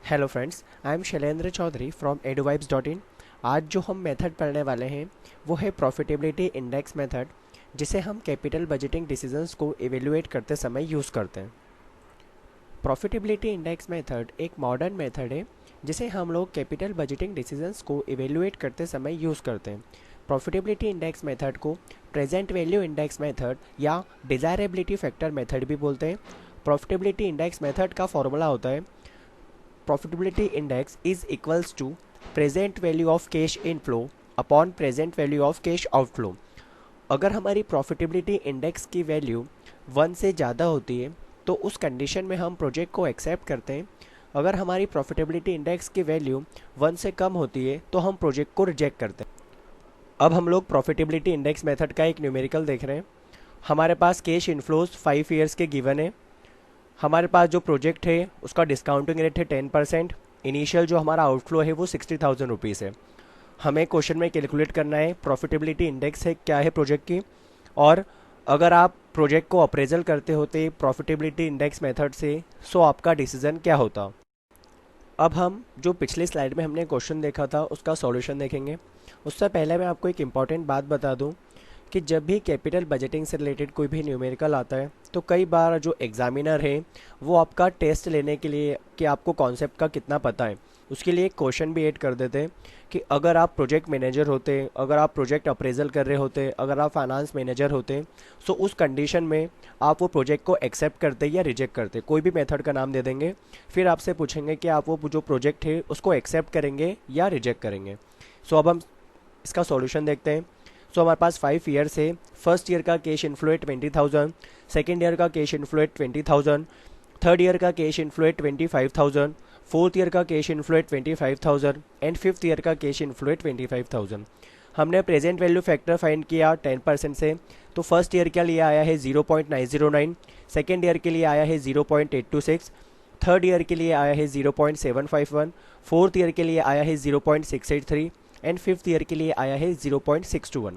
Hello friends, I am Shailendra Chaudhary from eduvibes.in। आज जो हम मेथड पढ़ने वाले हैं वो है प्रॉफिटेबिलिटी इंडेक्स मेथड, जिसे हम कैपिटल बजटिंग डिसीजंस को इवेलुएट करते समय यूज़ करते हैं। प्रॉफिटेबिलिटी इंडेक्स मेथड एक मॉडर्न मेथड है जिसे हम लोग कैपिटल बजटिंग डिसीजंस को इवेलुएट करते समय यूज़ करते हैं। प्रॉफिटेबिलिटी इंडेक्स मेथड को प्रेजेंट वैल्यू इंडेक्स मेथड या डिज़ायरेबिलिटी फैक्टर मेथड भी बोलते हैं। प्रॉफिटेबिलिटी इंडेक्स मेथड का फॉर्मूला होता है profitability index is equals to present value of cash inflow upon present value of cash outflow। अगर हमारी प्रॉफिटेबिलिटी इंडेक्स की वैल्यू 1 से ज़्यादा होती है तो उस कंडीशन में हम प्रोजेक्ट को एक्सेप्ट करते हैं। अगर हमारी प्रॉफिटेबिलिटी इंडेक्स की वैल्यू 1 से कम होती है तो हम प्रोजेक्ट को रिजेक्ट करते हैं। अब हम लोग प्रॉफिटेबिलिटी इंडेक्स मेथड का एक न्यूमेरिकल देख रहे हैं। हमारे पास कैश इनफ्लोज 5 ईयर्स के गिवन है। हमारे पास जो प्रोजेक्ट है उसका डिस्काउंटिंग रेट है 10%। इनिशियल जो हमारा आउटफ्लो है वो 60,000 रुपीज़ है। हमें क्वेश्चन में कैलकुलेट करना है प्रॉफिटेबिलिटी इंडेक्स है क्या है प्रोजेक्ट की, और अगर आप प्रोजेक्ट को अप्रेजल करते होते प्रॉफिटेबिलिटी इंडेक्स मेथड से सो आपका डिसीजन क्या होता। अब हम जो पिछली स्लाइड में हमने क्वेश्चन देखा था उसका सॉल्यूशन देखेंगे। उससे पहले मैं आपको एक इम्पॉर्टेंट बात बता दूं कि जब भी कैपिटल बजटिंग से रिलेटेड कोई भी न्यूमेरिकल आता है तो कई बार जो एग्जामिनर है वो आपका टेस्ट लेने के लिए कि आपको कॉन्सेप्ट का कितना पता है उसके लिए एक क्वेश्चन भी ऐड कर देते हैं कि अगर आप प्रोजेक्ट मैनेजर होते, अगर आप प्रोजेक्ट अप्रेजल कर रहे होते, अगर आप फाइनेंस मैनेजर होते सो उस कंडीशन में आप वो प्रोजेक्ट को एक्सेप्ट करते या रिजेक्ट करते। कोई भी मेथड का नाम दे देंगे, फिर आपसे पूछेंगे कि आप वो जो प्रोजेक्ट है उसको एक्सेप्ट करेंगे या रिजेक्ट करेंगे। सो अब हम इसका सॉल्यूशन देखते हैं। सो हमारे पास 5 ईयर्स है। फर्स्ट ईयर का कैश इनफ्लो है 20,000, सेकेंड ईयर का कैश इनफ्लो है 20,000, थर्ड ईयर का कैश इनफ्लो है 25,000, फोर्थ ईयर का कैश इनफ्लो है 25,000 एंड फिफ्थ ईयर का कैश इनफ्लो है 25,000। हमने प्रेजेंट वैल्यू फैक्टर फाइंड किया 10% से, तो फर्स्ट ईयर के लिए आया है 0.909, सेकेंड ईयर के लिए आया है 0.826, थर्ड ईयर के लिए आया है 0.751, फोर्थ ईयर के लिए आया है 0.683 एंड फिफ्थ ईयर के लिए आया है 0.621।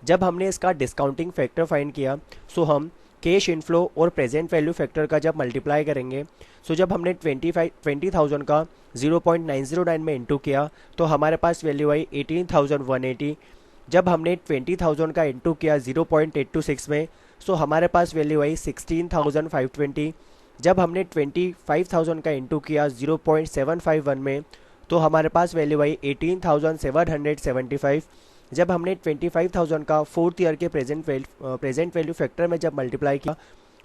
जब हमने इसका डिस्काउंटिंग फैक्टर फाइंड किया सो हम कैश इनफ्लो और प्रेजेंट वैल्यू फैक्टर का जब मल्टीप्लाई करेंगे सो जब हमने 20,000 का 0.909 में इंटू किया तो हमारे पास वैल्यू आई 18,180। जब हमने 20,000 का इंटू किया 0.826 में सो हमारे पास वैल्यू आई 16,520। जब हमने 25,000 का इंटू किया 0.751 में तो हमारे पास वैल्यू आई 18,775। जब हमने 25,000 का फोर्थ ईयर के प्रेजेंट वैल्यू फैक्टर में जब मल्टीप्लाई किया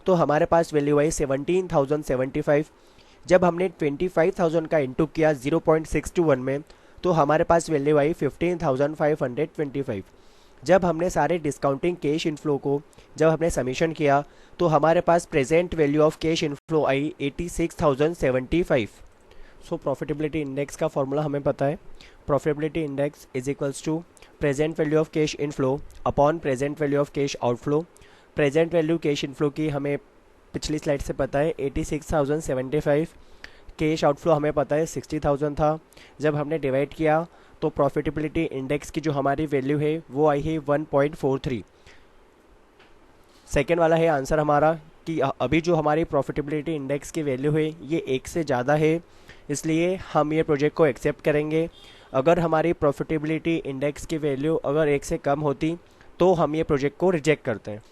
तो हमारे पास वैल्यू आई 17,075। जब हमने 25,000 का इंटू किया 0.621 में तो हमारे पास वैल्यू आई 15,525। जब हमने सारे डिस्काउंटिंग कैश इनफ्लो को जब हमने समीशन किया तो हमारे पास present value of cash inflow आई 86,075। सो प्रॉफिटेबिलिटी इंडेक्स का फॉर्मूला हमें पता है। Profitability index is equals to present value of cash inflow upon present value of cash outflow. Present value cash inflow की हमें पिछली स्लाइड से पता है 86,075, कैश आउटफ्लो हमें पता है 60,000 था। जब हमने डिवाइड किया तो प्रॉफिटेबिलिटी इंडेक्स की जो हमारी वैल्यू है वो आई है 1.43। सेकेंड वाला है आंसर हमारा कि अभी जो हमारी प्रॉफिटेबिलिटी इंडेक्स की वैल्यू है ये 1 से ज़्यादा है, इसलिए हम ये प्रोजेक्ट को एक्सेप्ट करेंगे। अगर हमारी प्रॉफिटेबिलिटी इंडेक्स की वैल्यू अगर 1 से कम होती तो हम ये प्रोजेक्ट को रिजेक्ट करते हैं।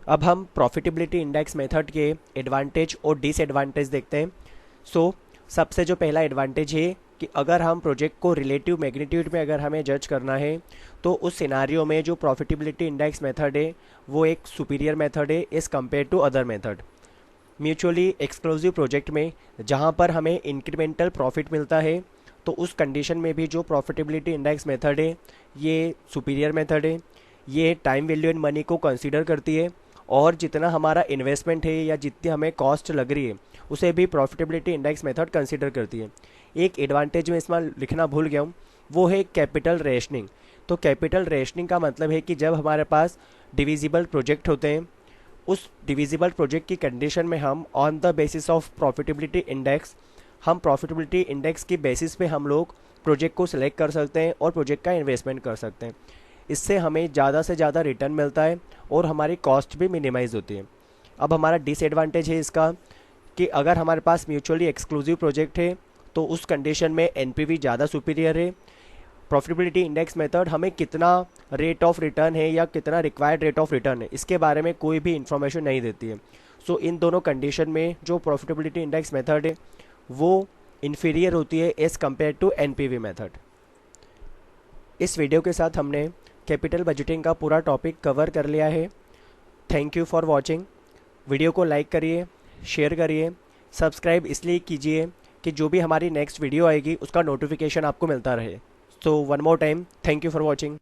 अब हम प्रॉफिटेबिलिटी इंडेक्स मेथड के एडवांटेज और डिसएडवांटेज देखते हैं। सो सबसे जो पहला एडवांटेज है कि अगर हम प्रोजेक्ट को रिलेटिव मैग्नीट्यूड में अगर हमें जज करना है तो उस सिनारियो में जो प्रॉफिटेबिलिटी इंडेक्स मेथड है वो एक सुपीरियर मेथड है as compared to other method. Mutually exclusive project में जहाँ पर हमें इंक्रीमेंटल प्रॉफिट मिलता है तो उस कंडीशन में भी जो प्रॉफिटेबिलिटी इंडेक्स मेथड है ये सुपीरियर मेथड है। ये टाइम वैल्यू एंड मनी को कंसीडर करती है और जितना हमारा इन्वेस्टमेंट है या जितनी हमें कॉस्ट लग रही है उसे भी प्रॉफिटेबिलिटी इंडेक्स मेथड कंसीडर करती है। एक एडवांटेज में इसमें लिखना भूल गया हूँ, वो है कैपिटल रेशनिंग। तो कैपिटल रेशनिंग का मतलब है कि जब हमारे पास डिविजिबल प्रोजेक्ट होते हैं उस डिविजिबल प्रोजेक्ट की कंडीशन में हम on the basis of profitability index हम प्रॉफिटेबिलिटी इंडेक्स की बेसिस पे हम लोग प्रोजेक्ट को सिलेक्ट कर सकते हैं और प्रोजेक्ट का इन्वेस्टमेंट कर सकते हैं। इससे हमें ज़्यादा से ज़्यादा रिटर्न मिलता है और हमारी कॉस्ट भी मिनिमाइज होती है। अब हमारा डिसएडवांटेज है इसका कि अगर हमारे पास म्यूचुअली एक्सक्लूसिव प्रोजेक्ट है तो उस कंडीशन में एनपीवी ज़्यादा सुपीरियर है। प्रॉफिटेबिलिटी इंडेक्स मेथड हमें कितना रेट ऑफ रिटर्न है या कितना रिक्वायर्ड रेट ऑफ रिटर्न है इसके बारे में कोई भी इंफॉर्मेशन नहीं देती है। सो इन दोनों कंडीशन में जो प्रॉफिटेबिलिटी इंडेक्स मेथड है वो इन्फीरियर होती है as compared to NPV method. इस वीडियो के साथ हमने कैपिटल बजटिंग का पूरा टॉपिक कवर कर लिया है। Thank you for watching. Video को लाइक करिए, शेयर करिए, सब्सक्राइब इसलिए कीजिए कि जो भी हमारी नेक्स्ट वीडियो आएगी उसका नोटिफिकेशन आपको मिलता रहे। So one more time, thank you for watching.